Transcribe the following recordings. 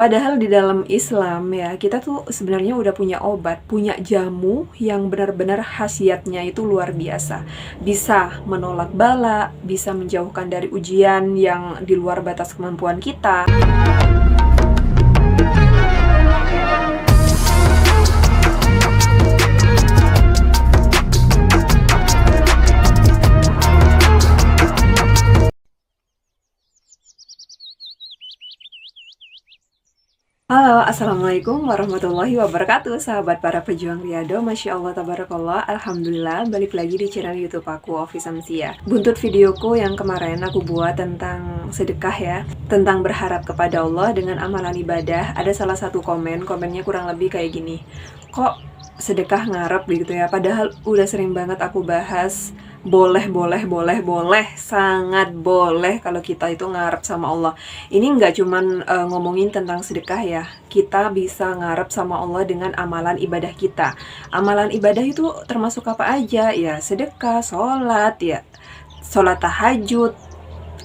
Padahal di dalam Islam ya, kita tuh sebenarnya udah punya obat, punya jamu yang benar-benar khasiatnya itu luar biasa. Bisa menolak bala, bisa menjauhkan dari ujian yang di luar batas kemampuan kita. Halo, Assalamualaikum warahmatullahi wabarakatuh, sahabat para pejuang Riyado. Masya Allah, tabarakallah, alhamdulillah, balik lagi di channel YouTube aku, Ofi Samsia. Buntut videoku yang kemarin aku buat tentang sedekah ya, tentang berharap kepada Allah dengan amalan ibadah. Ada salah satu komennya kurang lebih kayak gini, kok sedekah ngarep gitu ya, padahal udah sering banget aku bahas. Boleh, sangat boleh kalau kita itu ngarep sama Allah. Ini nggak cuman ngomongin tentang sedekah ya. Kita bisa ngarep sama Allah dengan amalan ibadah kita. Amalan ibadah itu termasuk apa aja? Ya sedekah, sholat, ya sholat tahajud,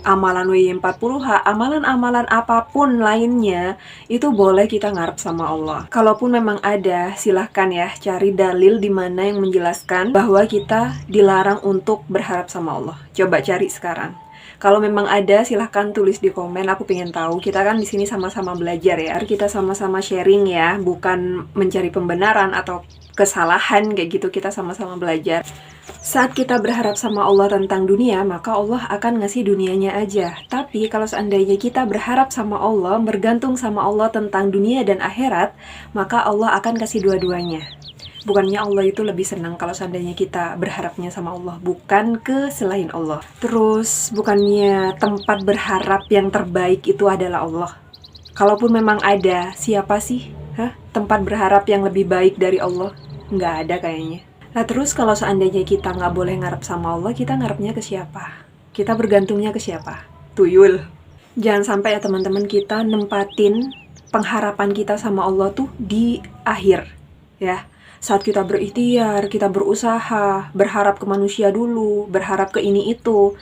amalan WI40H, amalan-amalan apapun lainnya, itu boleh kita ngarep sama Allah. Kalaupun memang ada, silahkan ya cari dalil di mana yang menjelaskan bahwa kita dilarang untuk berharap sama Allah. Coba cari sekarang. Kalau memang ada, silahkan tulis di komen. Aku pengen tahu. Kita kan di sini sama-sama belajar ya. Kita sama-sama sharing ya, bukan mencari pembenaran atau kesalahan kayak gitu. Kita sama-sama belajar. Saat kita berharap sama Allah tentang dunia, maka Allah akan ngasih dunianya aja. Tapi kalau seandainya kita berharap sama Allah, bergantung sama Allah tentang dunia dan akhirat, maka Allah akan kasih dua-duanya. Bukannya Allah itu lebih senang kalau seandainya kita berharapnya sama Allah, bukan ke selain Allah. Terus, bukannya tempat berharap yang terbaik itu adalah Allah. Kalaupun memang ada, siapa sih? Tempat berharap yang lebih baik dari Allah? Nggak ada kayaknya. Nah terus kalau seandainya kita nggak boleh ngarep sama Allah, kita ngarepnya ke siapa? Kita bergantungnya ke siapa? Tuyul. Jangan sampai ya teman-teman, kita nempatin pengharapan kita sama Allah tuh di akhir. Ya, saat kita berikhtiar, kita berusaha, berharap ke manusia dulu, berharap ke ini itu.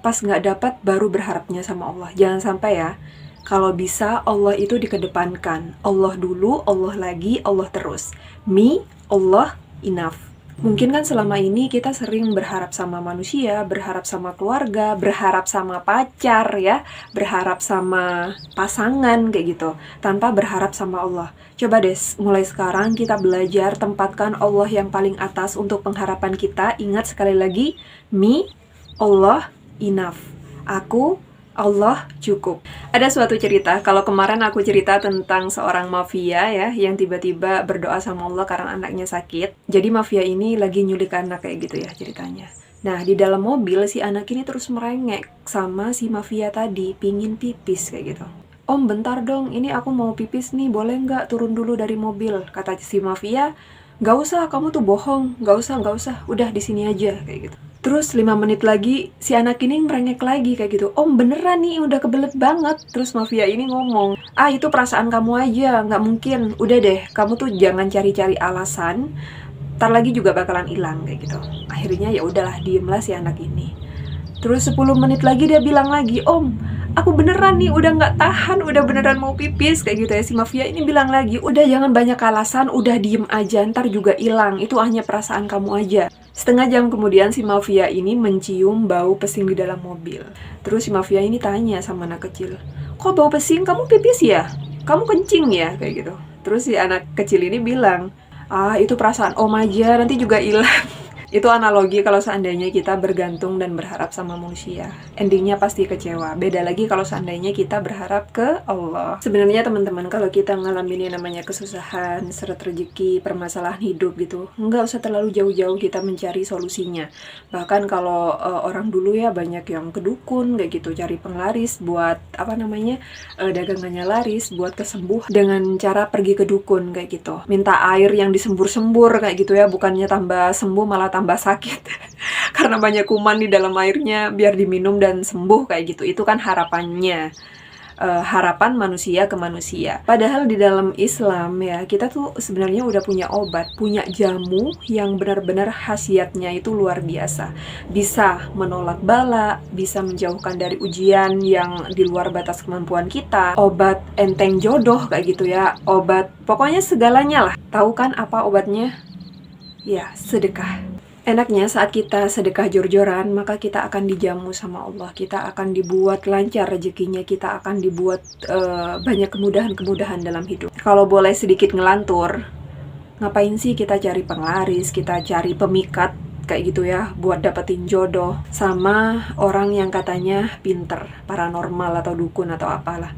Pas nggak dapat baru berharapnya sama Allah. Jangan sampai ya. Kalau bisa Allah itu dikedepankan. Allah dulu, Allah lagi, Allah terus. Me, Allah, enough. Mungkin kan selama ini kita sering berharap sama manusia, berharap sama keluarga, berharap sama pacar ya, berharap sama pasangan kayak gitu, tanpa berharap sama Allah. Coba deh, mulai sekarang kita belajar tempatkan Allah yang paling atas untuk pengharapan kita. Ingat sekali lagi, me, Allah, enough. Aku, Allah cukup. Ada suatu cerita, kalau kemarin aku cerita tentang seorang mafia ya, yang tiba-tiba berdoa sama Allah karena anaknya sakit. Jadi mafia ini lagi nyulik anak kayak gitu ya ceritanya. Nah di dalam mobil si anak ini terus merengek sama si mafia tadi, pingin pipis kayak gitu. Om bentar dong, ini aku mau pipis nih, boleh nggak turun dulu dari mobil? Kata si mafia, nggak usah, kamu tuh bohong, nggak usah, udah di sini aja kayak gitu. Terus 5 menit lagi, si anak ini merengek lagi kayak gitu. Om beneran nih, udah kebelet banget. Terus mafia ini ngomong, itu perasaan kamu aja, nggak mungkin. Udah deh, kamu tuh jangan cari-cari alasan. Ntar lagi juga bakalan hilang kayak gitu. Akhirnya ya udahlah, diemlah si anak ini. Terus 10 menit lagi dia bilang lagi, Om, aku beneran nih, udah nggak tahan, udah beneran mau pipis kayak gitu ya. Si mafia ini bilang lagi, udah jangan banyak alasan, udah diem aja, ntar juga hilang. Itu hanya perasaan kamu aja. Setengah jam kemudian si mafia ini mencium bau pesing di dalam mobil. Terus si mafia ini tanya sama anak kecil, kok bau pesing, kamu pipis ya? Kamu kencing ya? Kayak gitu. Terus si anak kecil ini bilang, itu perasaan om aja, nanti juga hilang. Itu analogi kalau seandainya kita bergantung dan berharap sama manusia. Endingnya pasti kecewa. Beda lagi kalau seandainya kita berharap ke Allah. Sebenarnya teman-teman, kalau kita ngalamin yang namanya kesusahan, seret rezeki, permasalahan hidup gitu, nggak usah terlalu jauh-jauh kita mencari solusinya. Bahkan kalau orang dulu ya banyak yang ke dukun kayak gitu, cari penglaris buat dagangannya laris, buat kesembuh dengan cara pergi ke dukun kayak gitu. Minta air yang disembur-sembur kayak gitu ya, bukannya tambah sembuh malah tambah sakit. Karena banyak kuman di dalam airnya, biar diminum dan sembuh kayak gitu. Itu kan harapannya. harapan manusia ke manusia. Padahal di dalam Islam ya, kita tuh sebenarnya udah punya obat, punya jamu yang benar-benar khasiatnya itu luar biasa. Bisa menolak bala, bisa menjauhkan dari ujian yang di luar batas kemampuan kita. Obat enteng jodoh kayak gitu ya, obat pokoknya segalanya lah. Tahu kan apa obatnya? Ya, sedekah. Enaknya saat kita sedekah jor-joran, maka kita akan dijamu sama Allah. Kita akan dibuat lancar rezekinya, kita akan dibuat banyak kemudahan-kemudahan dalam hidup. Kalau boleh sedikit ngelantur, ngapain sih kita cari penglaris, kita cari pemikat kayak gitu ya, buat dapetin jodoh sama orang yang katanya pinter, paranormal atau dukun atau apalah.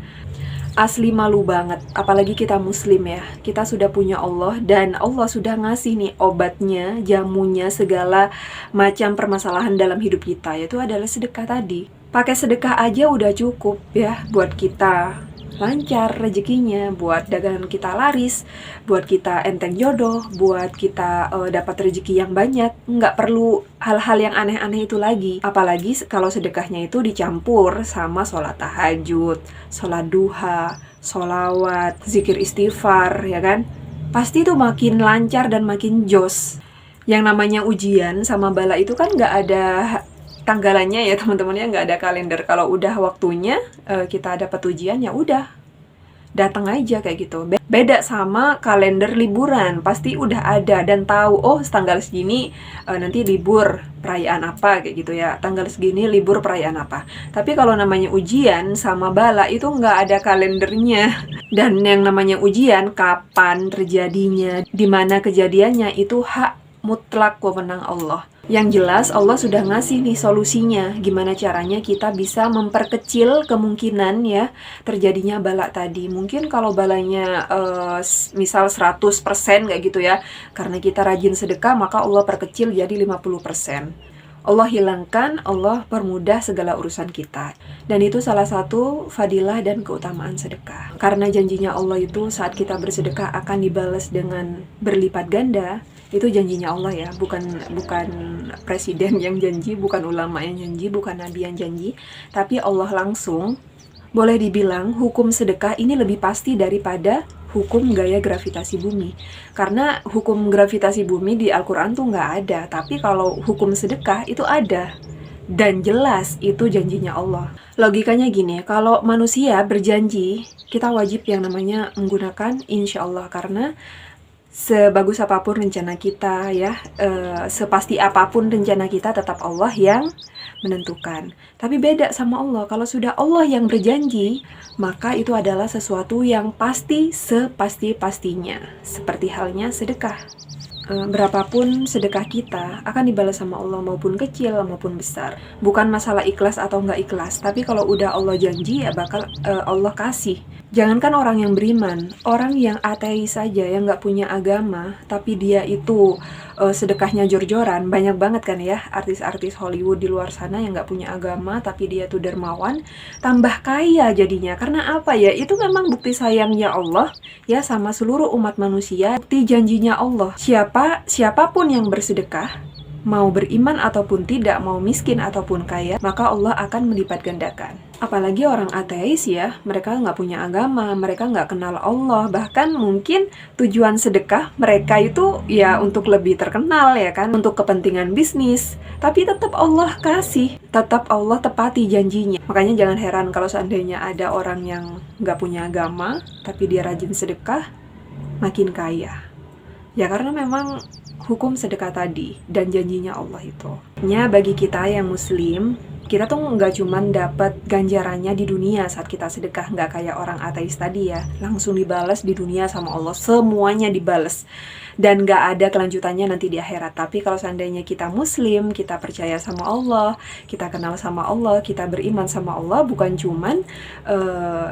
Asli malu banget, apalagi kita muslim ya. Kita sudah punya Allah dan Allah sudah ngasih nih obatnya, jamunya, segala macam permasalahan dalam hidup kita, yaitu adalah sedekah tadi. Pakai sedekah aja udah cukup ya buat kita lancar rezekinya, buat dagangan kita laris, buat kita enteng jodoh, buat kita dapat rezeki yang banyak. Nggak perlu hal-hal yang aneh-aneh itu lagi. Apalagi kalau sedekahnya itu dicampur sama sholat tahajud, sholat duha, sholawat, zikir istighfar, ya kan? Pasti itu makin lancar dan makin jos. Yang namanya ujian sama bala itu kan nggak ada tanggalannya ya teman-teman, ya, nggak ada kalender. Kalau udah waktunya kita dapat ujian, ya udah datang aja kayak gitu. Beda sama kalender liburan, pasti udah ada dan tahu, oh tanggal segini nanti libur perayaan apa kayak gitu ya, tanggal segini libur perayaan apa. Tapi kalau namanya ujian sama bala itu nggak ada kalendernya. Dan yang namanya ujian, kapan terjadinya, di mana kejadiannya, itu hak mutlak wewenang Allah. Yang jelas Allah sudah ngasih nih solusinya, gimana caranya kita bisa memperkecil kemungkinan ya terjadinya bala tadi. Mungkin kalau balanya misal 100% kayak gitu ya, karena kita rajin sedekah maka Allah perkecil jadi 50%. Allah hilangkan, Allah permudah segala urusan kita. Dan itu salah satu fadilah dan keutamaan sedekah. Karena janjinya Allah itu saat kita bersedekah akan dibalas dengan berlipat ganda. Itu janjinya Allah ya, bukan presiden yang janji, bukan ulama yang janji, bukan nabi yang janji, tapi Allah langsung. Boleh dibilang hukum sedekah ini lebih pasti daripada hukum gaya gravitasi bumi. Karena hukum gravitasi bumi di Al-Quran tuh nggak ada, tapi kalau hukum sedekah itu ada. Dan jelas itu janjinya Allah. Logikanya gini, kalau manusia berjanji, kita wajib yang namanya menggunakan insya Allah. Karena sebagus apapun rencana kita ya, sepasti apapun rencana kita, tetap Allah yang menentukan. Tapi beda sama Allah, kalau sudah Allah yang berjanji, maka itu adalah sesuatu yang pasti sepasti-pastinya. Seperti halnya sedekah. Berapapun sedekah kita akan dibalas sama Allah, maupun kecil maupun besar. Bukan masalah ikhlas atau nggak ikhlas, tapi kalau udah Allah janji ya bakal Allah kasih. Jangankan orang yang beriman, orang yang ateis saja, yang nggak punya agama, tapi dia itu sedekahnya jor-joran. Banyak banget kan ya artis-artis Hollywood di luar sana yang nggak punya agama, tapi dia tuh dermawan, tambah kaya jadinya. Karena apa ya? Itu memang bukti sayangnya Allah ya sama seluruh umat manusia, bukti janjinya Allah. Siapapun yang bersedekah, mau beriman ataupun tidak, mau miskin ataupun kaya, maka Allah akan melipat gandakan. Apalagi orang ateis ya, mereka nggak punya agama, mereka nggak kenal Allah, bahkan mungkin tujuan sedekah mereka itu ya untuk lebih terkenal ya kan, untuk kepentingan bisnis, tapi tetap Allah kasih, tetap Allah tepati janjinya. Makanya jangan heran kalau seandainya ada orang yang nggak punya agama, tapi dia rajin sedekah, makin kaya. Ya karena memang hukum sedekah tadi dan janjinya Allah itu. Bagi kita yang muslim, kita tuh nggak cuman dapat ganjarannya di dunia saat kita sedekah, nggak kayak orang ateis tadi ya, langsung dibalas di dunia sama Allah, semuanya dibalas. Dan nggak ada kelanjutannya nanti di akhirat. Tapi kalau seandainya kita muslim, kita percaya sama Allah, kita kenal sama Allah, kita beriman sama Allah, bukan cuman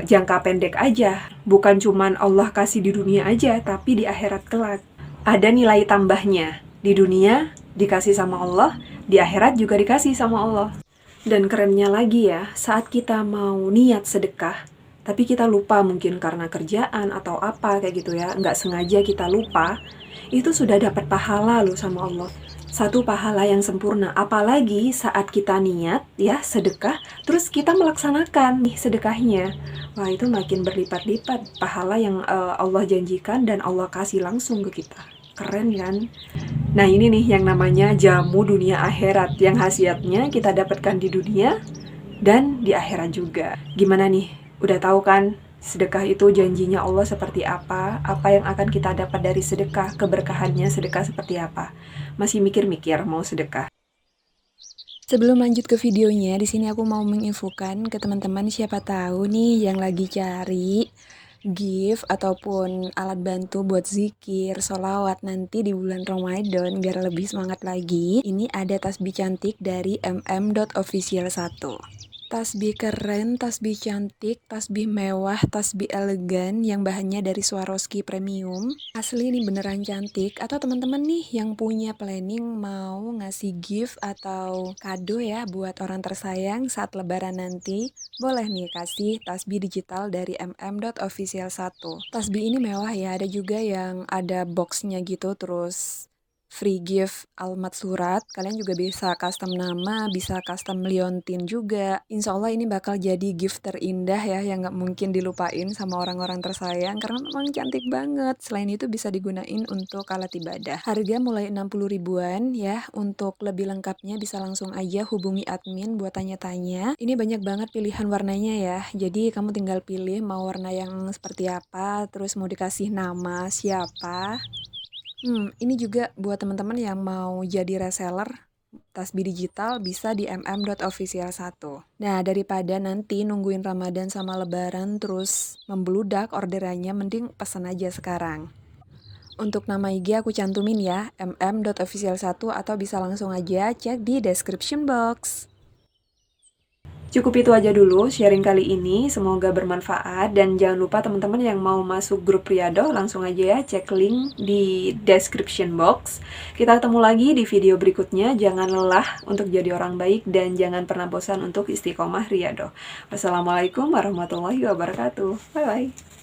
jangka pendek aja, bukan cuman Allah kasih di dunia aja, tapi di akhirat kelak ada nilai tambahnya. Di dunia dikasih sama Allah, di akhirat juga dikasih sama Allah. Dan kerennya lagi ya, saat kita mau niat sedekah, tapi kita lupa mungkin karena kerjaan atau apa kayak gitu ya, nggak sengaja kita lupa, itu sudah dapat pahala loh sama Allah. Satu pahala yang sempurna, apalagi saat kita niat ya sedekah, terus kita melaksanakan nih sedekahnya. Wah, itu makin berlipat-lipat pahala yang Allah janjikan dan Allah kasih langsung ke kita. Keren kan? Nah, ini nih yang namanya jamu dunia akhirat yang khasiatnya kita dapatkan di dunia dan di akhirat juga. Gimana nih? Udah tahu kan sedekah itu janjinya Allah seperti apa? Apa yang akan kita dapat dari sedekah? Keberkahannya sedekah seperti apa? Masih mikir-mikir mau sedekah? Sebelum lanjut ke videonya, di sini aku mau menginfokan ke teman-teman siapa tahu nih yang lagi cari gift ataupun alat bantu buat zikir, sholawat nanti di bulan Ramadan biar lebih semangat lagi. Ini ada tasbih cantik dari mm.official1. Tasbih keren, tasbih cantik, tasbih mewah, tasbih elegan yang bahannya dari Swarovski premium. Asli nih beneran cantik. Atau teman-teman nih yang punya planning mau ngasih gift atau kado ya buat orang tersayang saat lebaran nanti, boleh nih kasih tasbih digital dari mm.official1. Tasbih ini mewah ya, ada juga yang ada boxnya gitu terus free gift alamat surat. Kalian juga bisa custom nama, bisa custom liontin juga. Insya Allah ini bakal jadi gift terindah ya yang gak mungkin dilupain sama orang-orang tersayang karena memang cantik banget. Selain itu bisa digunain untuk alat ibadah. Harga mulai 60 ribuan ya. Untuk lebih lengkapnya bisa langsung aja hubungi admin buat tanya-tanya. Ini banyak banget pilihan warnanya ya. Jadi kamu tinggal pilih mau warna yang seperti apa, terus mau dikasih nama siapa. Ini juga buat teman-teman yang mau jadi reseller tasbih digital bisa di mm.official1. Nah, daripada nanti nungguin Ramadan sama Lebaran terus membludak orderannya, mending pesan aja sekarang. Untuk nama IG aku cantumin ya, mm.official1 atau bisa langsung aja cek di description box. Cukup itu aja dulu sharing kali ini, semoga bermanfaat dan jangan lupa teman-teman yang mau masuk grup Riyadhah langsung aja ya cek link di description box. Kita ketemu lagi di video berikutnya, jangan lelah untuk jadi orang baik dan jangan pernah bosan untuk istiqomah Riyadhah. Wassalamualaikum warahmatullahi wabarakatuh. Bye bye.